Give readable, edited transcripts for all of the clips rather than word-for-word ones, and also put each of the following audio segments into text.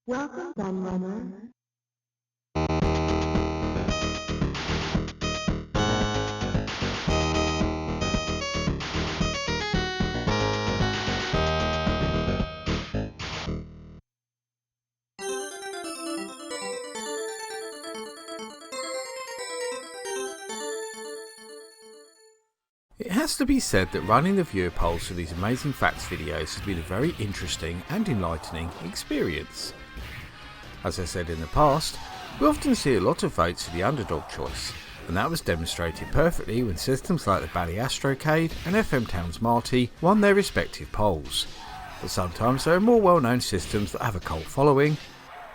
Welcome, Gunrunner. It has to be said that running the viewer polls for these amazing facts videos has been a very interesting and enlightening experience. As I said in the past, we often see a lot of votes for the underdog choice, and that was demonstrated perfectly when systems like the Bally Astrocade and FM Towns Marty won their respective polls. But sometimes there are more well-known systems that have a cult following,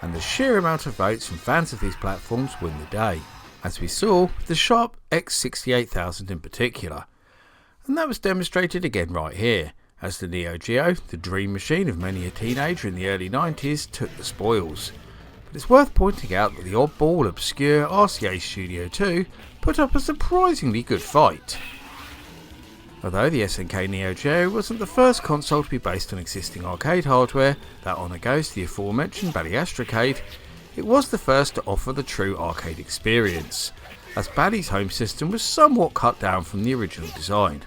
and the sheer amount of votes from fans of these platforms win the day, as we saw with the Sharp X68000 in particular. And that was demonstrated again right here, as the Neo Geo, the dream machine of many a teenager in the early 90s, took the spoils. But it's worth pointing out that the oddball, obscure RCA Studio 2 put up a surprisingly good fight. Although the SNK Neo Geo wasn't the first console to be based on existing arcade hardware, that honour goes to the aforementioned Bally Astrocade, it was the first to offer the true arcade experience, as Bally's home system was somewhat cut down from the original design,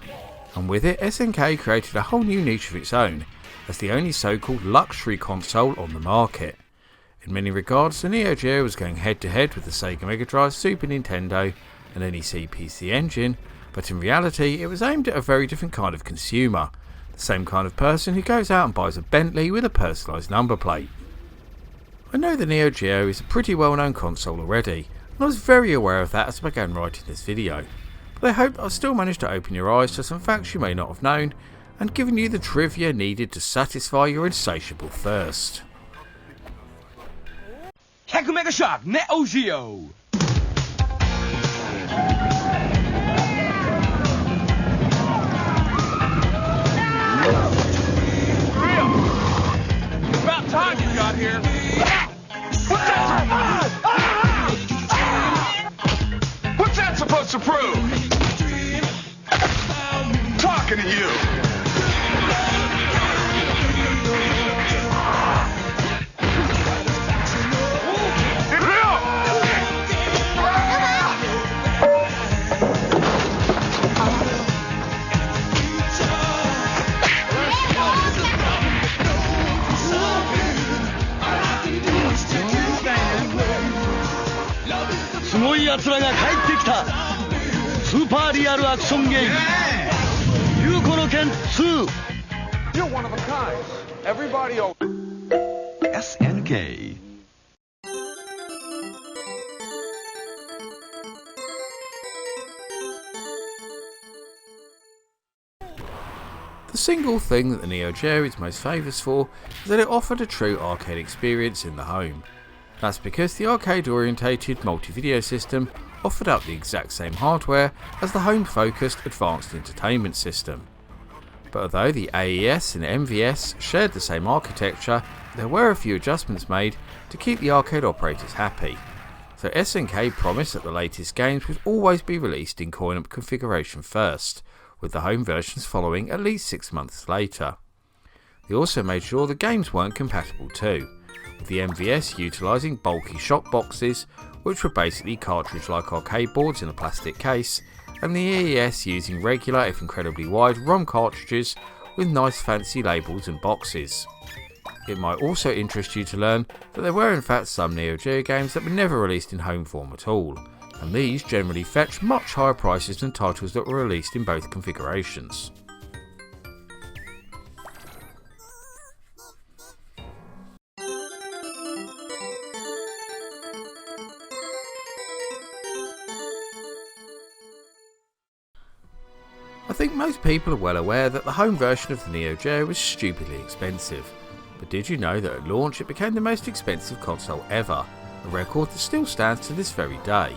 and with it SNK created a whole new niche of its own, as the only so-called luxury console on the market. In many regards, the Neo Geo was going head to head with the Sega Mega Drive, Super Nintendo and NEC PC Engine, but in reality it was aimed at a very different kind of consumer, the same kind of person who goes out and buys a Bentley with a personalised number plate. I know the Neo Geo is a pretty well known console already, and I was very aware of that as I began writing this video, but I hope I've still managed to open your eyes to some facts you may not have known, and given you the trivia needed to satisfy your insatiable thirst. 100 Mega Shock Neo Geo! About time you got here! What's that supposed to prove? Talking to you! You're one of a kind. Everybody SNK. The single thing that the Neo Geo is most famous for is that it offered a true arcade experience in the home. That's because the arcade-orientated multi-video system offered up the exact same hardware as the home-focused advanced entertainment system. But although the AES and MVS shared the same architecture, there were a few adjustments made to keep the arcade operators happy. So SNK promised that the latest games would always be released in coin-op configuration first, with the home versions following at least 6 months later. They also made sure the games weren't compatible too, with the MVS utilising bulky shock boxes, which were basically cartridge-like arcade boards in a plastic case, and the AES using regular if incredibly wide ROM cartridges with nice fancy labels and boxes. It might also interest you to learn that there were in fact some Neo Geo games that were never released in home form at all, and these generally fetch much higher prices than titles that were released in both configurations. I think most people are well aware that the home version of the Neo Geo was stupidly expensive, but did you know that at launch it became the most expensive console ever, a record that still stands to this very day.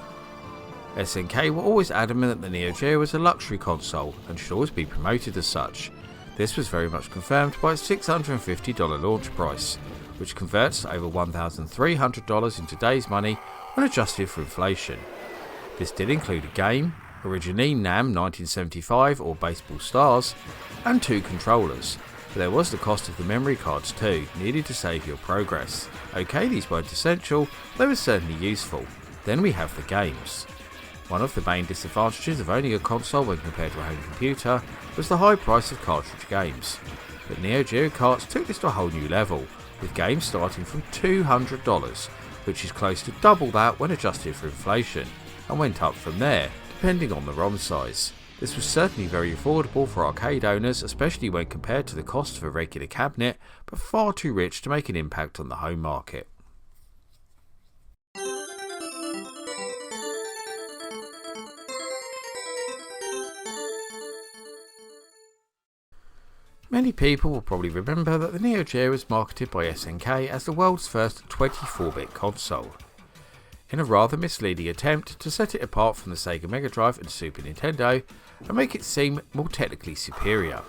SNK were always adamant that the Neo Geo was a luxury console and should always be promoted as such. This was very much confirmed by its $650 launch price, which converts to over $1,300 in today's money when adjusted for inflation. This did include a game, originally NAM 1975 or Baseball Stars, and 2 controllers, But there was the cost of the memory cards too, needed to save your progress. Okay, these weren't essential, they were certainly useful. Then we have the games. One of the main disadvantages of owning a console when compared to a home computer was the high price of cartridge games. But Neo Geo carts took this to a whole new level, with games starting from $200, which is close to double that when adjusted for inflation, and went up from there, depending on the ROM size. This was certainly very affordable for arcade owners, especially when compared to the cost of a regular cabinet, but far too rich to make an impact on the home market. Many people will probably remember that the Neo Geo was marketed by SNK as the world's first 24-bit console, in a rather misleading attempt to set it apart from the Sega Mega Drive and Super Nintendo and make it seem more technically superior.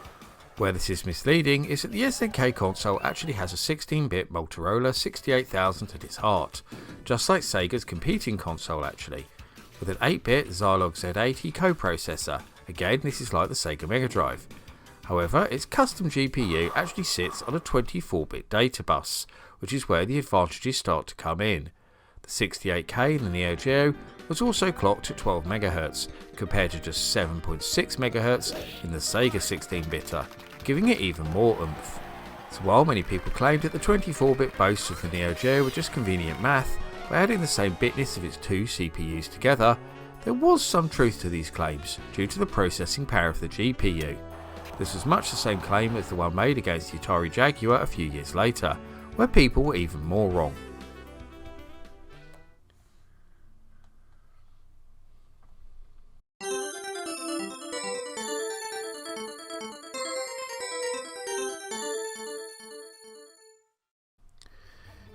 Where this is misleading is that the SNK console actually has a 16-bit Motorola 68000 at its heart, just like Sega's competing console actually, with an 8-bit Zilog Z80 coprocessor. Again, this is like the Sega Mega Drive. However, its custom GPU actually sits on a 24-bit data bus, which is where the advantages start to come in. The 68K in the Neo Geo was also clocked at 12 MHz, compared to just 7.6 MHz in the Sega 16-bitter, giving it even more oomph. So while many people claimed that the 24-bit boasts of the Neo Geo were just convenient math, by adding the same bitness of its two CPUs together, there was some truth to these claims, due to the processing power of the GPU. This was much the same claim as the one made against the Atari Jaguar a few years later, where people were even more wrong.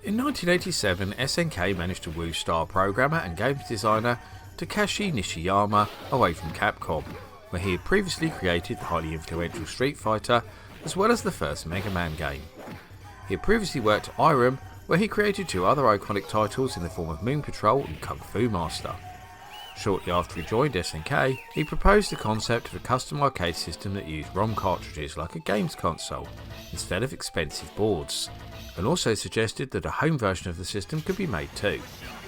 In 1987, SNK managed to woo star programmer and games designer Tashi Nishiyama away from Capcom, where he had previously created the highly influential Street Fighter as well as the first Mega Man game. He had previously worked at Irem, where he created two other iconic titles in the form of Moon Patrol and Kung Fu Master. Shortly after he joined SNK, he proposed the concept of a custom arcade system that used ROM cartridges like a games console, instead of expensive boards, and also suggested that a home version of the system could be made too.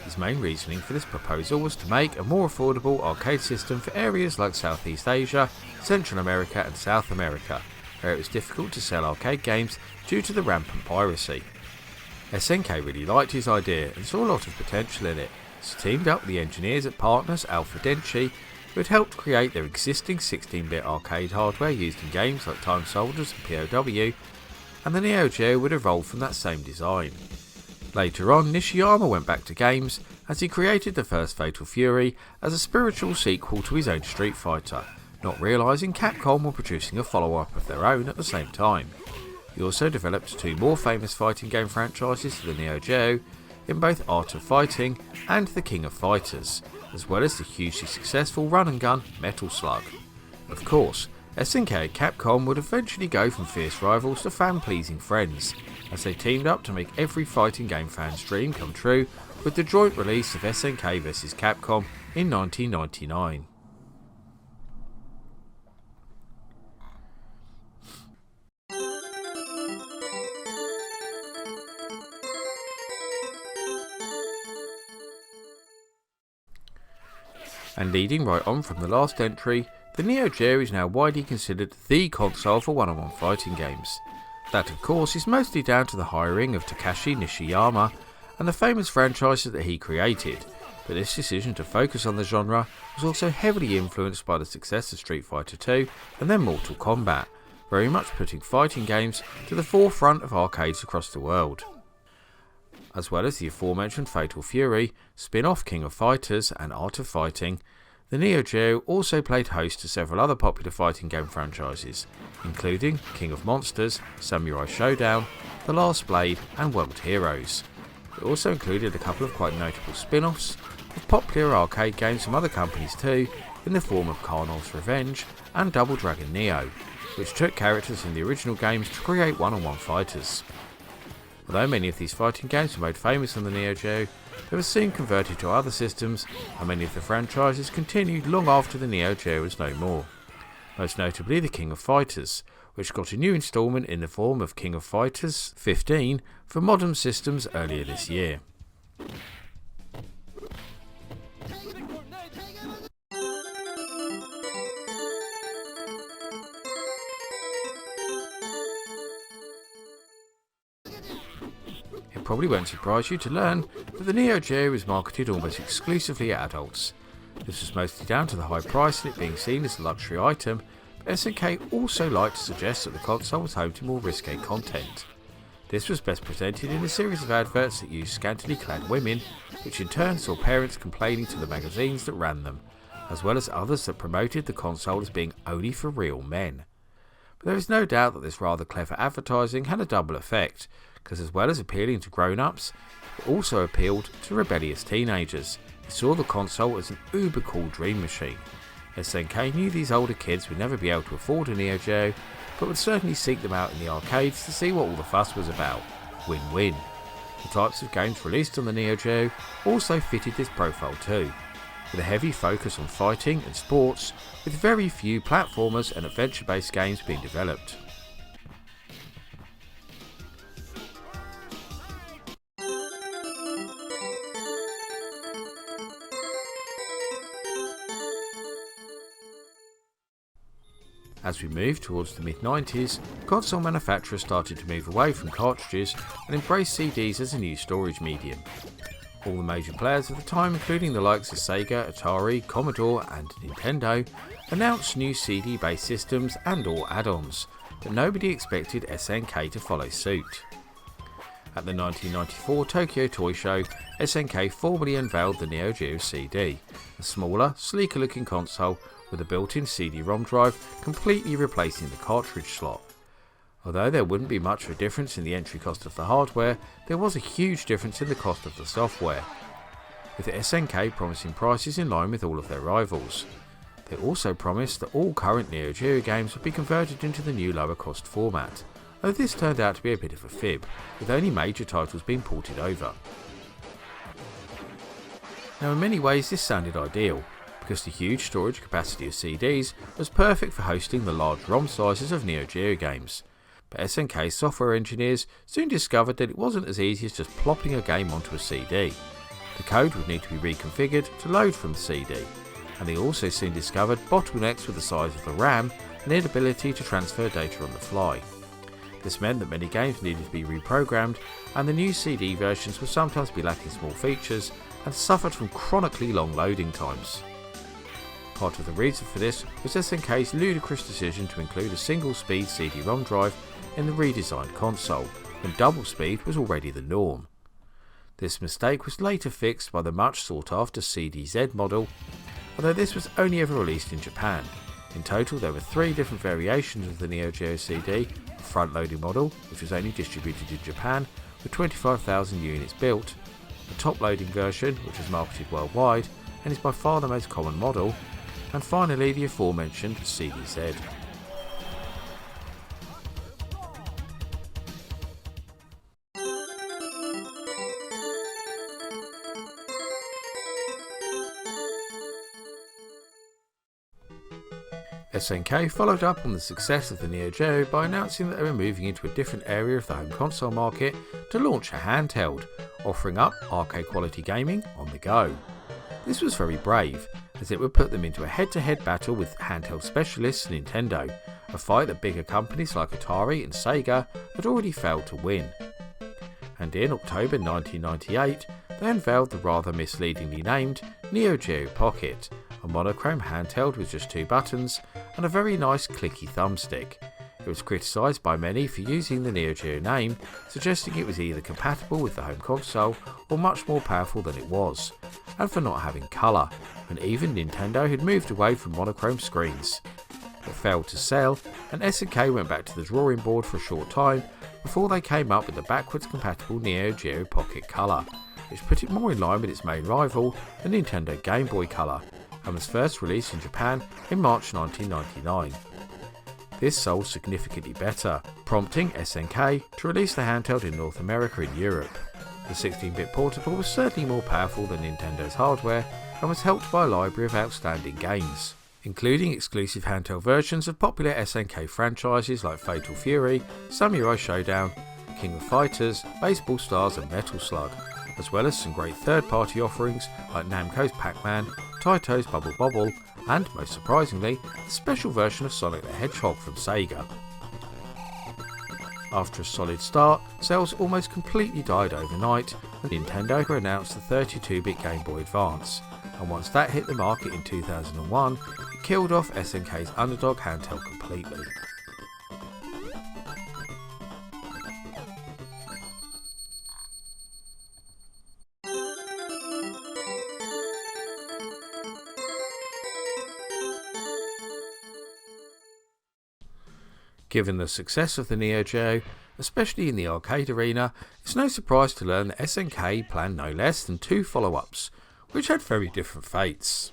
His main reasoning for this proposal was to make a more affordable arcade system for areas like Southeast Asia, Central America and South America, where it was difficult to sell arcade games due to the rampant piracy. SNK really liked his idea and saw a lot of potential in it, so teamed up with the engineers at partners Alpha Denshi, who had helped create their existing 16-bit arcade hardware used in games like Time Soldiers and POW, and the Neo Geo would evolve from that same design. Later on, Nishiyama went back to games as he created the first Fatal Fury as a spiritual sequel to his own Street Fighter, not realising Capcom were producing a follow-up of their own at the same time. He also developed two more famous fighting game franchises for the Neo Geo, in both Art of Fighting and The King of Fighters, as well as the hugely successful run-and-gun Metal Slug. Of course, SNK and Capcom would eventually go from fierce rivals to fan-pleasing friends, as they teamed up to make every fighting game fan's dream come true with the joint release of SNK vs Capcom in 1999. And leading right on from the last entry, the Neo Geo is now widely considered the console for one-on-one fighting games. That of course is mostly down to the hiring of Tashi Nishiyama and the famous franchises that he created, but this decision to focus on the genre was also heavily influenced by the success of Street Fighter 2 and then Mortal Kombat, very much putting fighting games to the forefront of arcades across the world. As well as the aforementioned Fatal Fury, spin-off King of Fighters and Art of Fighting, the Neo Geo also played host to several other popular fighting game franchises, including King of Monsters, Samurai Showdown, The Last Blade and World Heroes. It also included a couple of quite notable spin-offs of popular arcade games from other companies too, in the form of Karnov's Revenge and Double Dragon Neo, which took characters from the original games to create one-on-one fighters. Although many of these fighting games were made famous on the Neo Geo, they were soon converted to other systems, and many of the franchises continued long after the Neo Geo was no more. Most notably the King of Fighters, which got a new instalment in the form of King of Fighters 15 for modern systems earlier this year. It probably won't surprise you to learn that the Neo Geo is marketed almost exclusively at adults. This was mostly down to the high price and it being seen as a luxury item, but SNK also liked to suggest that the console was home to more risque content. This was best presented in a series of adverts that used scantily clad women, which in turn saw parents complaining to the magazines that ran them, as well as others that promoted the console as being only for real men. But there is no doubt that this rather clever advertising had a double effect, because as well as appealing to grown-ups, it also appealed to rebellious teenagers who saw the console as an uber cool dream machine. SNK knew these older kids would never be able to afford a Neo Geo, but would certainly seek them out in the arcades to see what all the fuss was about. Win-win. The types of games released on the Neo Geo also fitted this profile too, with a heavy focus on fighting and sports, with very few platformers and adventure-based games being developed. As we moved towards the mid-90s, console manufacturers started to move away from cartridges and embrace CDs as a new storage medium. All the major players of the time, including the likes of Sega, Atari, Commodore and Nintendo, announced new CD-based systems and or add-ons, but nobody expected SNK to follow suit. At the 1994 Tokyo Toy Show, SNK formally unveiled the Neo Geo CD, a smaller, sleeker looking console with a built-in CD-ROM drive completely replacing the cartridge slot. Although there wouldn't be much of a difference in the entry cost of the hardware, there was a huge difference in the cost of the software, with SNK promising prices in line with all of their rivals. They also promised that all current Neo Geo games would be converted into the new lower cost format, though this turned out to be a bit of a fib, with only major titles being ported over. Now in many ways this sounded ideal, because the huge storage capacity of CDs was perfect for hosting the large ROM sizes of Neo Geo games. But SNK's software engineers soon discovered that it wasn't as easy as just plopping a game onto a CD. The code would need to be reconfigured to load from the CD, and they also soon discovered bottlenecks with the size of the RAM and the inability to transfer data on the fly. This meant that many games needed to be reprogrammed, and the new CD versions would sometimes be lacking small features and suffered from chronically long loading times. Part of the reason for this was SNK's ludicrous decision to include a single-speed CD-ROM drive in the redesigned console, when double speed was already the norm. This mistake was later fixed by the much sought-after CD-Z model, although this was only ever released in Japan. In total there were 3 different variations of the Neo Geo CD, a front-loading model, which was only distributed in Japan, with 25,000 units built, a top-loading version, which was marketed worldwide, and is by far the most common model, and finally the aforementioned CD-Z. SNK followed up on the success of the Neo Geo by announcing that they were moving into a different area of the home console market to launch a handheld, offering up arcade quality gaming on the go. This was very brave, as it would put them into a head-to-head battle with handheld specialists Nintendo, a fight that bigger companies like Atari and Sega had already failed to win. And in October 1998, they unveiled the rather misleadingly named Neo Geo Pocket, a monochrome handheld with just 2 buttons and a very nice clicky thumbstick. It was criticised by many for using the Neo Geo name, suggesting it was either compatible with the home console or much more powerful than it was, and for not having colour, and even Nintendo had moved away from monochrome screens. It failed to sell, and SNK went back to the drawing board for a short time before they came up with the backwards compatible Neo Geo Pocket Color, which put it more in line with its main rival, the Nintendo Game Boy Color, and was first released in Japan in March 1999. This sold significantly better, prompting SNK to release the handheld in North America and Europe. The 16-bit portable was certainly more powerful than Nintendo's hardware and was helped by a library of outstanding games. including exclusive handheld versions of popular SNK franchises like Fatal Fury, Samurai Showdown, King of Fighters, Baseball Stars and Metal Slug, as well as some great third-party offerings like Namco's Pac-Man, Taito's Bubble Bobble, and, most surprisingly, a special version of Sonic the Hedgehog from Sega. After a solid start, sales almost completely died overnight when Nintendo announced the 32-bit Game Boy Advance, and once that hit the market in 2001, it killed off SNK's underdog handheld completely. Given the success of the Neo Geo, especially in the arcade arena, it's no surprise to learn that SNK planned no less than 2 follow-ups, which had very different fates.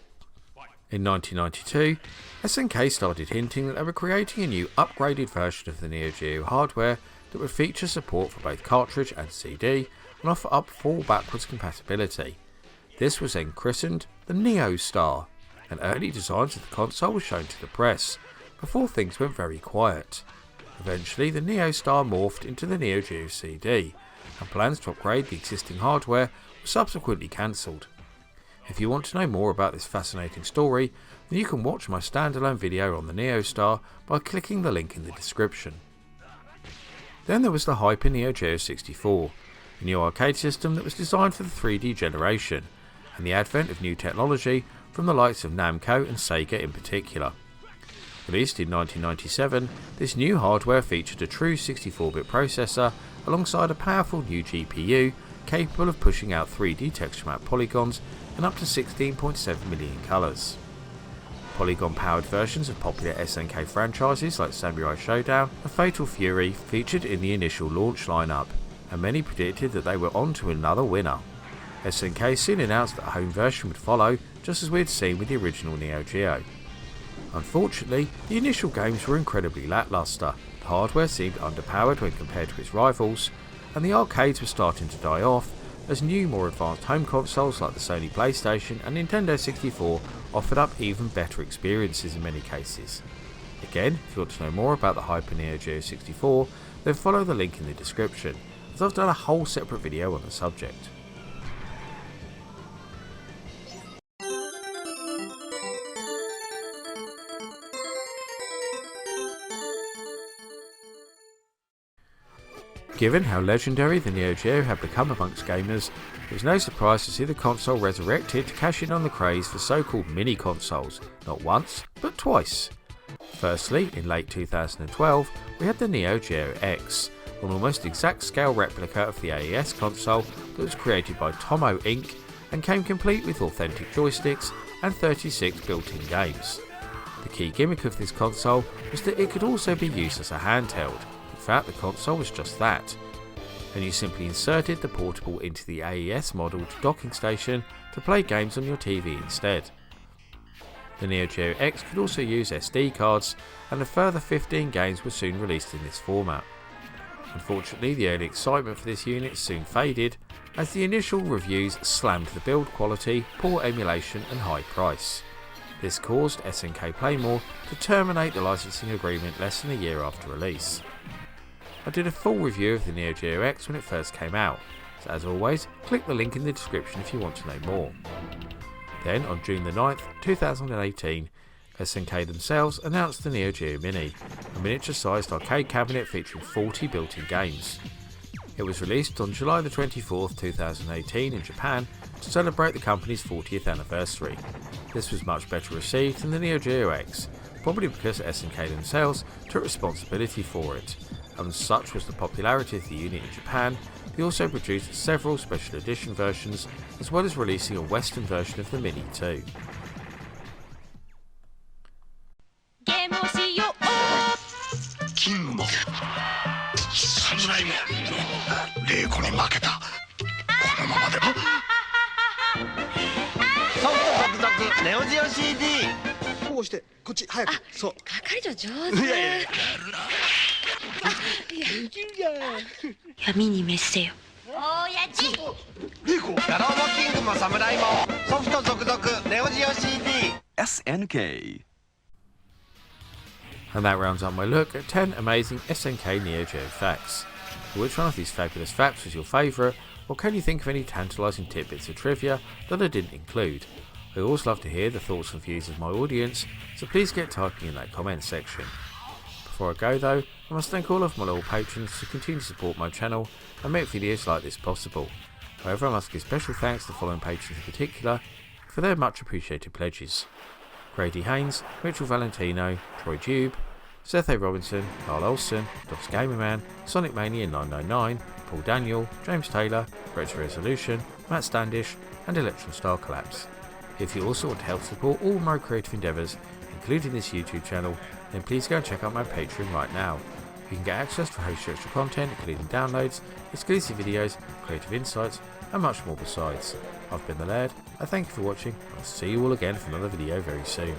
In 1992, SNK started hinting that they were creating a new upgraded version of the Neo Geo hardware that would feature support for both cartridge and CD and offer up full backwards compatibility. This was then christened the Neo Star, and early designs of the console were shown to the press, before things went very quiet. Eventually, the Neo Star morphed into the Neo Geo CD, and plans to upgrade the existing hardware were subsequently cancelled. If you want to know more about this fascinating story, then you can watch my standalone video on the Neo Star by clicking the link in the description. Then there was the Hyper Neo Geo 64, a new arcade system that was designed for the 3D generation, and the advent of new technology from the likes of Namco and Sega in particular. Released in 1997, this new hardware featured a true 64-bit processor alongside a powerful new GPU capable of pushing out 3D texture map polygons in up to 16.7 million colours. Polygon-powered versions of popular SNK franchises like Samurai Showdown and Fatal Fury featured in the initial launch lineup, and many predicted that they were on to another winner. SNK soon announced that a home version would follow, just as we had seen with the original Neo Geo. Unfortunately, the initial games were incredibly lacklustre, the hardware seemed underpowered when compared to its rivals, and the arcades were starting to die off as new, more advanced home consoles like the Sony PlayStation and Nintendo 64 offered up even better experiences in many cases. Again, if you want to know more about the Hyper Neo Geo 64, then follow the link in the description, as I've done a whole separate video on the subject. Given how legendary the Neo Geo had become amongst gamers, it was no surprise to see the console resurrected to cash in on the craze for so-called mini-consoles, not once, but twice. Firstly, in late 2012, we had the Neo Geo X, an almost exact scale replica of the AES console that was created by Tomo Inc. and came complete with authentic joysticks and 36 built-in games. The key gimmick of this console was that it could also be used as a handheld. In fact, the console was just that, and you simply inserted the portable into the AES modelled docking station to play games on your TV instead. The Neo Geo X could also use SD cards, and a further 15 games were soon released in this format. Unfortunately, the early excitement for this unit soon faded, as the initial reviews slammed the build quality, poor emulation and high price. This caused SNK Playmore to terminate the licensing agreement less than a year after release. I did a full review of the Neo Geo X when it first came out, so as always, click the link in the description if you want to know more. Then, on June the 9th, 2018, SNK themselves announced the Neo Geo Mini, a miniature-sized arcade cabinet featuring 40 built-in games. It was released on July the 24th, 2018 in Japan to celebrate the company's 40th anniversary. This was much better received than the Neo Geo X, probably because SNK themselves took responsibility for it, and such was the popularity of the unit in Japan, they also produced several special edition versions, as well as releasing a Western version of the Mini too. Neo Geo CD こうしてこっち早くそう係長上手闇に滅せよおやじリコガローボキングも侍もソフト続々ネオジオ CD SNK And that rounds up my look at 10 amazing SNK Neo Geo facts. Which one of these fabulous facts was your favourite, or can you think of any tantalising tidbits of trivia that I didn't include? I always love to hear the thoughts and views of my audience, so please get typing in that comment section. Before I go though, I must thank all of my loyal patrons who continue to support my channel and make videos like this possible. However, I must give special thanks to the following patrons in particular for their much appreciated pledges: Grady Haynes, Mitchell Valentino, Troy Dube, Seth A. Robinson, Carl Olsen, Doss Gamerman, Sonic Mania 999, Paul Daniel, James Taylor, Retro Resolution, Matt Standish, and Electron Star Collapse. If you also want to help support all my creative endeavours, including this YouTube channel, then please go and check out my Patreon right now. You can get access to host extra content, including downloads, exclusive videos, creative insights, and much more besides. I've been the Laird, I thank you for watching, and I'll see you all again for another video very soon.